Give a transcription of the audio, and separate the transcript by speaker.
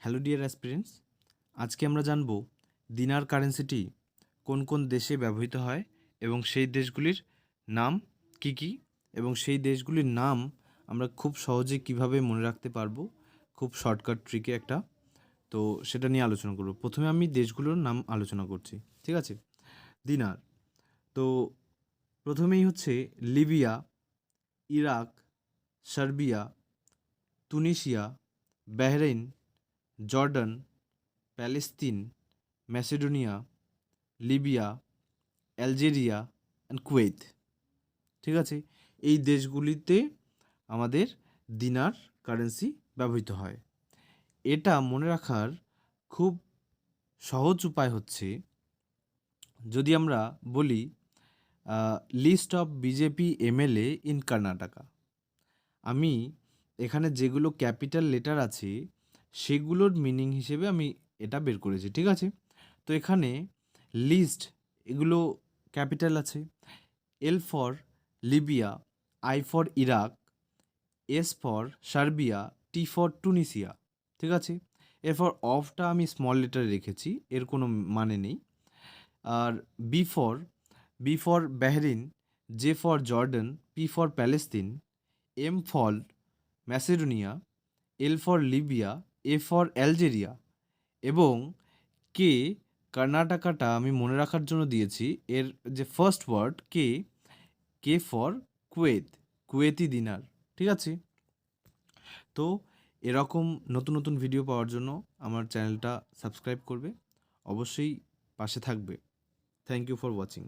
Speaker 1: Hello dear aspirants, আজকে আমরা জানব দিনার কারেন্সিটি কোন কোন দেশে ব্যবহৃত হয় এবং সেই দেশগুলির নাম কি কি এবং সেই দেশগুলির নাম আমরা খুব সহজে কিভাবে মনে রাখতে পারবো, খুব শর্টকাট ট্রিকে একটা। তো সেটা নিয়ে আলোচনা করব। প্রথমে আমি দেশগুলোর নাম আলোচনা করছি, ঠিক আছে? দিনার। তো প্রথমেই হচ্ছে Libya, Iraq, Serbia, Tunisia, Bahrain, Jordan, Palestine, Macedonia, Libya, Algeria and Kuwait. ঠিক আছে, এই দেশগুলিতে আমাদের দিনার কারেন্সি ব্যবহৃত হয়। এটা মনে রাখার খুব সহজ উপায় হচ্ছে, যদি আমরা বলি list of BJP MLA in Karnataka, আমি এখানে যেগুলো ক্যাপিটাল লেটার আছে সেগুলোর মিনিং হিসেবে আমি এটা বের করেছি, ঠিক আছে? তো এখানে লিস্ট, এগুলো ক্যাপিটাল আছে। L for Libya, I for Iraq, S for Serbia, T for Tunisia, ঠিক আছে? এরপর অফটা আমি স্মল লেটারে রেখেছি, এর কোনো মানে নেই। আর B for Bahrain, J for Jordan, P for Palestine, M for Macedonia, L for Libya, A for Algeria এবং কে, কর্ণাটকাটা আমি মনে রাখার জন্য দিয়েছি। এর যে first word K, K for Kuwait, Kuwaiti dinar, ঠিক আছে? তো এরকম নতুন নতুন ভিডিও পাওয়ার জন্য আমার চ্যানেলটা সাবস্ক্রাইব করবে, অবশ্যই পাশে থাকবে। Thank you for watching.